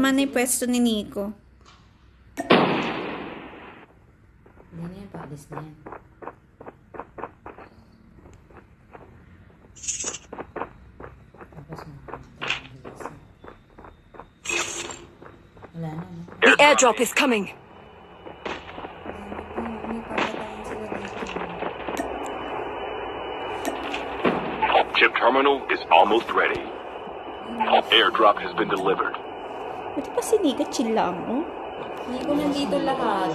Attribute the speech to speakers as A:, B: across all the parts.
A: Tama na yung pwesto ni Nico.
B: Hindi na yan, paalis na yan. Wala na.
C: The airdrop is coming.
D: Chip terminal is almost ready. Airdrop has been delivered.
A: Buti pa si Nico, chill lang, oh.
B: Hindi ko nandito lahat.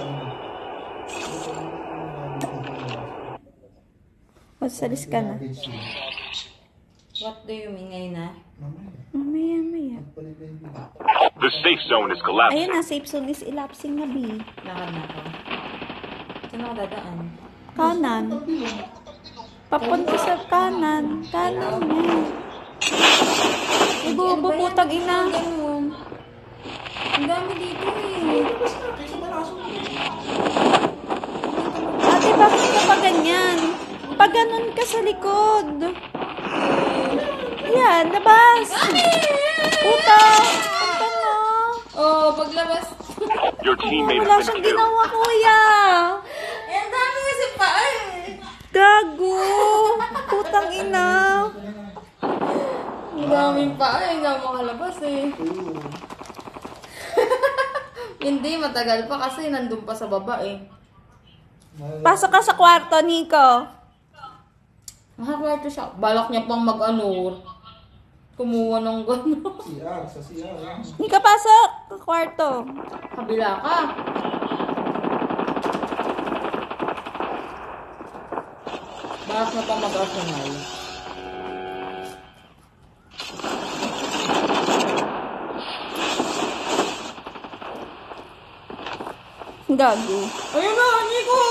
A: Salis ka na.
B: What do you mean ngayon na?
A: Mamaya.
D: The safe zone is collapsing.
A: Ayun na, safe zone is elapsing na, B.
B: Lakad na ako. Saan ako dadaan?
A: Kanan. Papunta sa kanan. Kanan niya. Ibubo, putang ina.
B: Ang dami dito eh.
A: Ate, bakit ka pa ganyan? Pag ganun ka sa likod. Yan, labas. Puta. Punta mo.
B: Oh, paglabas.
D: Your teammate
A: Wala
D: has
A: siyang
D: been killed.
A: ginawa, kuya.
B: Ang dami kasi pa eh.
A: Gago. Putang ina.
B: Ang daming pa eh. Hindi ako makalabas eh. Hindi, matagal pa kasi nandun pa sa baba eh.
A: Pasok ka sa kwarto, Nico.
B: Nakakwarto siya. Balak niya pang mag-ano. Kumuha ng gano'n.
E: CR, sa CR.
A: Nico, pasok. Sa kwarto.
B: Kabila ka. Balak niya pang mag-arsenal.
A: Gago.
B: Ayun na, Nico!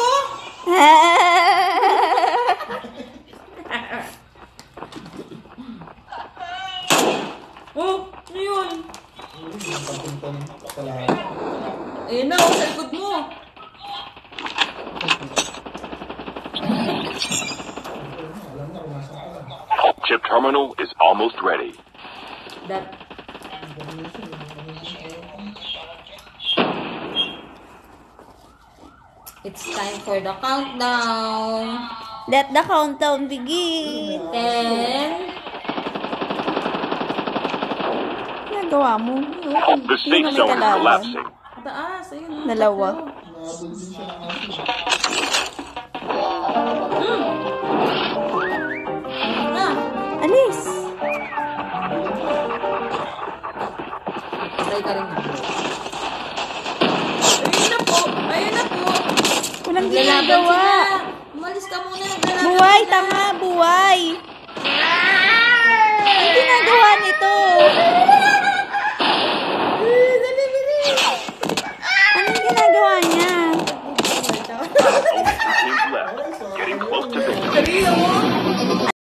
B: Oh, ano yun?
E: Papunta ng talaga.
B: Ayun na, sa likod mo.
E: Alam na kung nasa ka.
D: Chip terminal is almost ready.
B: That. It's time for the countdown.
A: Let the countdown begin.
B: 10.
A: Nagawa mo.
D: The safe
A: may
D: zone is
A: kalaban.
D: collapsing.
B: Taas, ayun.
A: Dalawa.
E: Naabot din siya ng aso.
B: Ayun na.
A: Alis.
B: Try ka rin. Ayun na po. Ayun na po.
A: Walang
B: Naglalaban
A: ginagawa.
B: sila. Umalis ka muna. Naglalaban
A: Buhay,
B: sila.
A: tama, buhay.